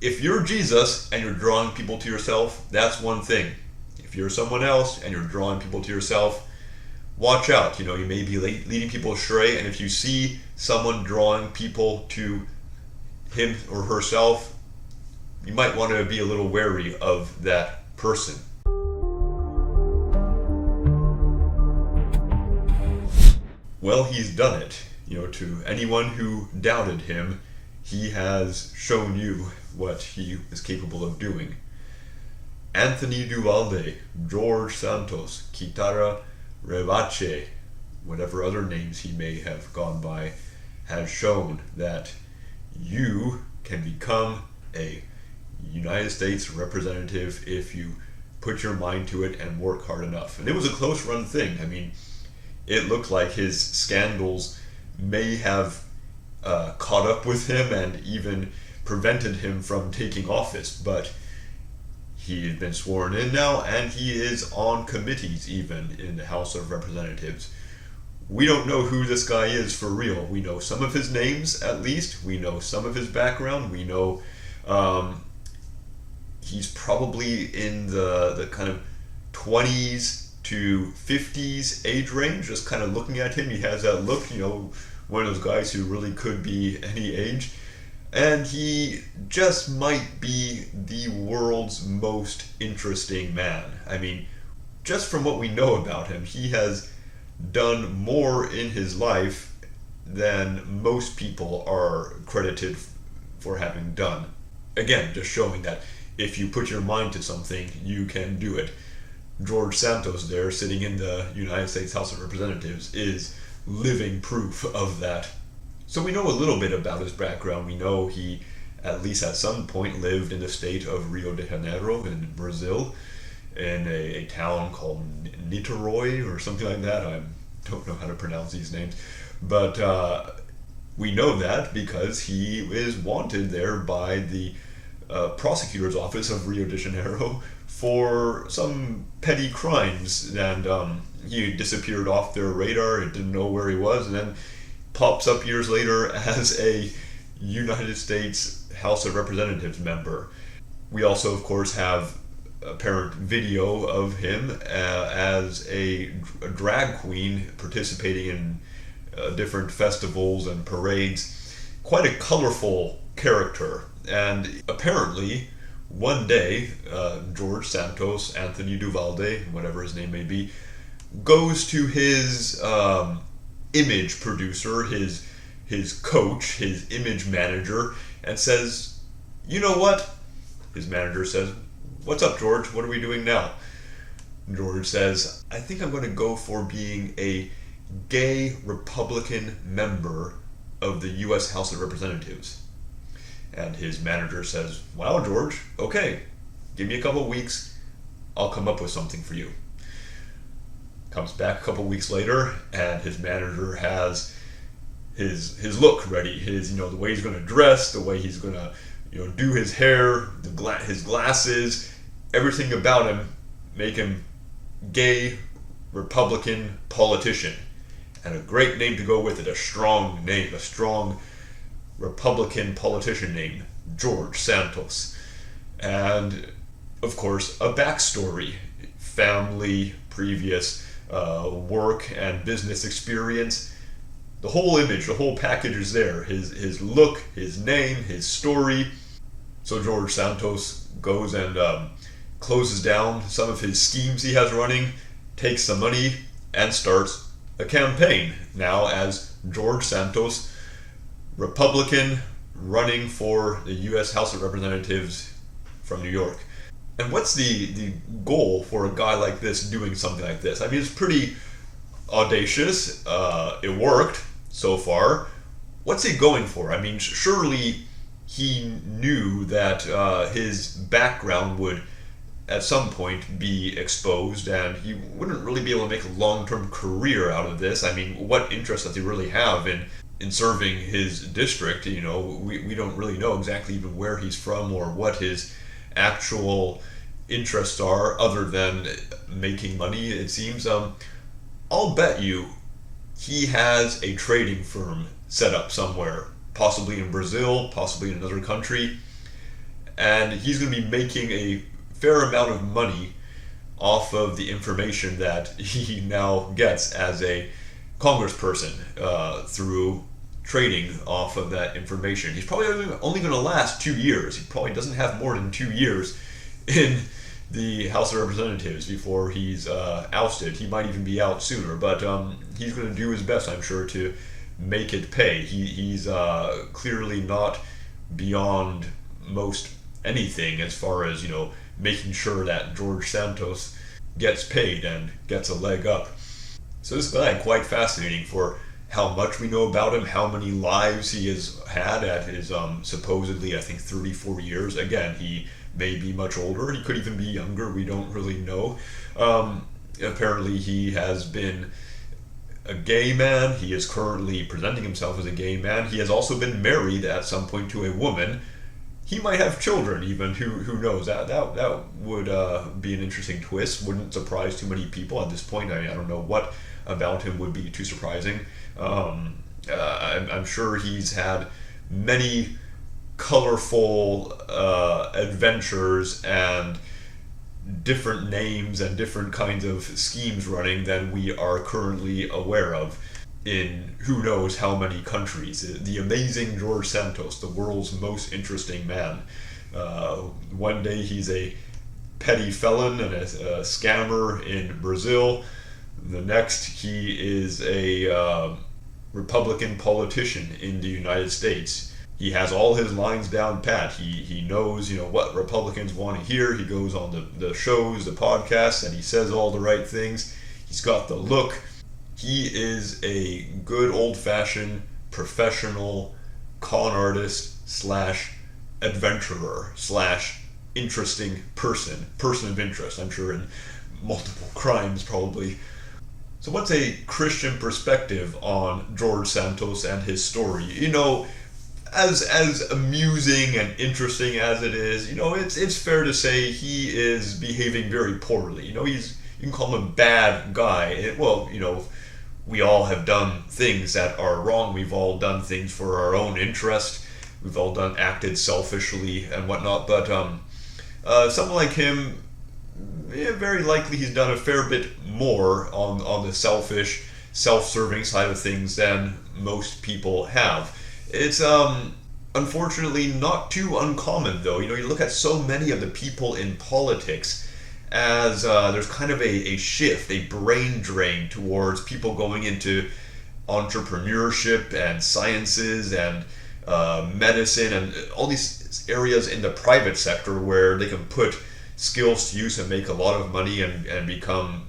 if you're Jesus and you're drawing people to yourself, that's one thing. If you're someone else and you're drawing people to yourself, watch out. You may be leading people astray, and if you see someone drawing people to him or herself, you might want to be a little wary of that person. Well, he's done it. To anyone who doubted him, he has shown you what he is capable of doing. Anthony Duvalde, George Santos, Kitara Revache, whatever other names he may have gone by, has shown that you can become a United States representative if you put your mind to it and work hard enough. And it was a close run thing. It looked like his scandals may have caught up with him and even prevented him from taking office, but he had been sworn in now, and he is on committees even in the House of Representatives. We don't know who this guy is for real. We know some of his names, at least. We know some of his background. We know he's probably in the kind of 20s to 50s age range. Just kind of looking at him, he has that look, one of those guys who really could be any age. And he just might be the world's most interesting man. Just from what we know about him, he has done more in his life than most people are credited for having done. Again, just showing that if you put your mind to something, you can do it. George Santos there, sitting in the United States House of Representatives, is living proof of that. So we know a little bit about his background. We know he, at least at some point, lived in the state of Rio de Janeiro in Brazil, in a town called Niterói or something like that. I don't know how to pronounce these names. But we know that because he is wanted there by the prosecutor's office of Rio de Janeiro for some petty crimes, and he disappeared off their radar. It didn't know where he was, and then pops up years later as a United States House of Representatives member. We also, of course, have apparent video of him as a drag queen participating in different festivals and parades. Quite a colorful character. And apparently, one day, George Santos, Anthony Duvalde, whatever his name may be, goes to his image producer, his coach, his image manager, and says, "You know what?" His manager says, "What's up, George? What are we doing now?" George says, "I think I'm going to go for being a gay Republican member of the U.S. House of Representatives." And his manager says, "Wow, George, okay, give me a couple of weeks, I'll come up with something for you." Comes back a couple of weeks later, and his manager has his look ready, the way he's going to dress, the way he's going to do his hair, his glasses, everything about him make him gay Republican politician. And a great name to go with it, a strong name, a strong Republican politician name, George Santos. And of course, a backstory, family, previous work and business experience. The whole image, the whole package is there. His look, his name, his story. So George Santos goes and closes down some of his schemes he has running, takes some money, and starts a campaign now as George Santos, Republican, running for the U.S. House of Representatives from New York. And what's the goal for a guy like this doing something like this? It's pretty audacious. It worked so far. What's he going for? Surely he knew that his background would at some point be exposed, and he wouldn't really be able to make a long-term career out of this. What interest does he really have in serving his district? We don't really know exactly even where he's from or what his actual interests are, other than making money, it seems. I'll bet you he has a trading firm set up somewhere, possibly in Brazil, possibly in another country, and he's going to be making a fair amount of money off of the information that he now gets as a congressperson through trading off of that information. He's probably only going to last 2 years. He probably doesn't have more than 2 years in the House of Representatives before he's ousted. He might even be out sooner, but he's going to do his best, I'm sure, to make it pay. He's clearly not beyond most anything as far as, making sure that George Santos gets paid and gets a leg up. So this guy, quite fascinating for how much we know about him, how many lives he has had at his supposedly, I think, 34 years. Again, he may be much older. He could even be younger. We don't really know. Apparently, he has been a gay man. He is currently presenting himself as a gay man. He has also been married at some point to a woman. He might have children even. Who knows? That would be an interesting twist. Wouldn't surprise too many people at this point. I don't know what about him would be too surprising. I'm sure he's had many colorful adventures and different names and different kinds of schemes running than we are currently aware of in who knows how many countries. The amazing George Santos, the world's most interesting man. One day he's a petty felon and a scammer in Brazil. The next he is a Republican politician in the United States. He has all his lines down pat. He knows, what Republicans want to hear. He goes on the shows, the podcasts, and he says all the right things. He's got the look. He is a good old-fashioned professional con artist / adventurer / interesting person of interest, I'm sure, in multiple crimes probably. So what's a Christian perspective on George Santos and his story? As amusing and interesting as it is, it's fair to say he is behaving very poorly. You can call him a bad guy. We all have done things that are wrong. We've all done things for our own interest. We've all acted selfishly and whatnot. But someone like him, very likely he's done a fair bit more on the selfish, self-serving side of things than most people have. It's unfortunately not too uncommon, though. You look at so many of the people in politics as there's kind of a shift, a brain drain towards people going into entrepreneurship and sciences and medicine and all these areas in the private sector where they can put skills to use and make a lot of money and become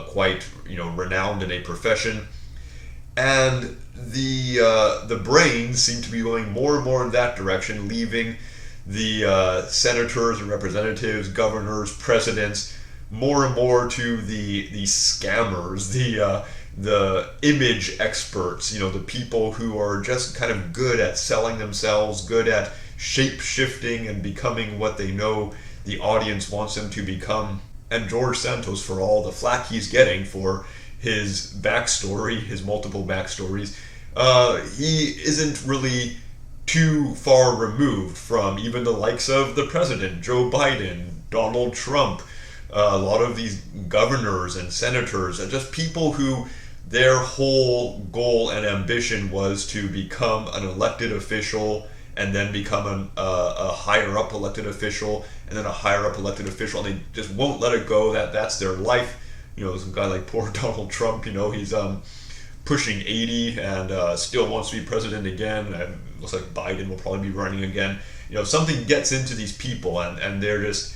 quite renowned in a profession. And the brains seem to be going more and more in that direction, leaving the senators and representatives, governors, presidents, more and more to the scammers, the image experts, the people who are just kind of good at selling themselves, good at shape-shifting and becoming what they know the audience wants them to become. And George Santos, for all the flack he's getting for his backstory, his multiple backstories, he isn't really too far removed from even the likes of the president, Joe Biden, Donald Trump, a lot of these governors and senators, and just people who their whole goal and ambition was to become an elected official and then become a higher up elected official and then a higher up elected official, and they just won't let it go. That's their life. Some guy like poor Donald Trump, he's pushing 80 and still wants to be president again. And looks like Biden will probably be running again. Something gets into these people and they're just,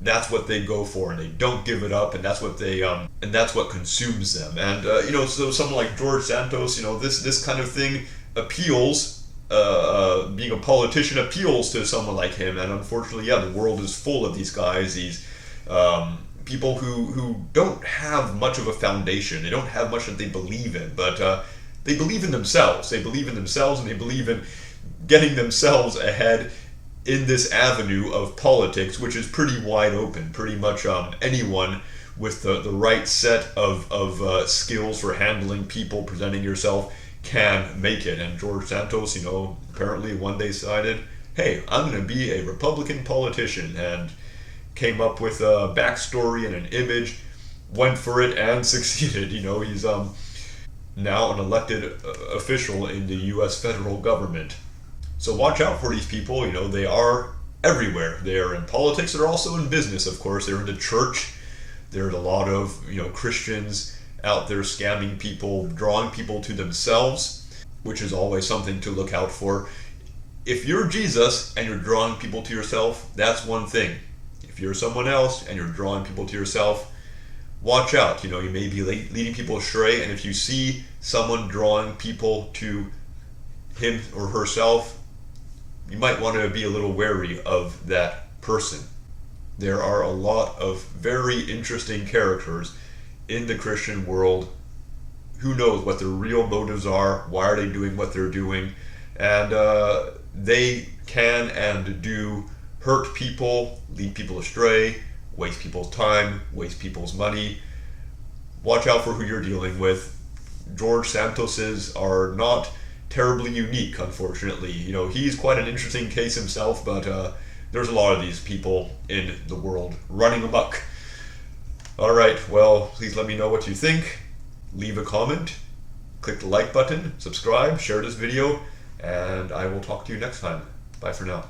that's what they go for, and they don't give it up, and that's what they and that's what consumes them. And so someone like George Santos, this kind of thing appeals. Being a politician appeals to someone like him, and unfortunately, the world is full of these guys, these people who don't have much of a foundation. They don't have much that they believe in, but they believe in themselves. They believe in themselves, and they believe in getting themselves ahead in this avenue of politics, which is pretty wide open. Pretty much anyone with the right set of skills for handling people, presenting yourself, can make it. And George Santos, apparently one day decided, hey, I'm going to be a Republican politician, and came up with a backstory and an image, went for it and succeeded. He's now an elected official in the U.S. federal government. So watch out for these people. They are everywhere. They are in politics. They're also in business, of course. They're in the church. There are a lot of Christians out there scamming people, drawing people to themselves, which is always something to look out for. If you're Jesus and you're drawing people to yourself, that's one thing. If you're someone else and you're drawing people to yourself, watch out. You may be leading people astray, and if you see someone drawing people to him or herself, you might want to be a little wary of that person. There are a lot of very interesting characters in the Christian world. Who knows what their real motives are? Why are they doing what they're doing? And they can and do hurt people, lead people astray, waste people's time, waste people's money. Watch out for who you're dealing with. George Santos's are not terribly unique, unfortunately. He's quite an interesting case himself, but there's a lot of these people in the world running amok. Alright, well, please let me know what you think. Leave a comment, click the like button, subscribe, share this video, and I will talk to you next time. Bye for now.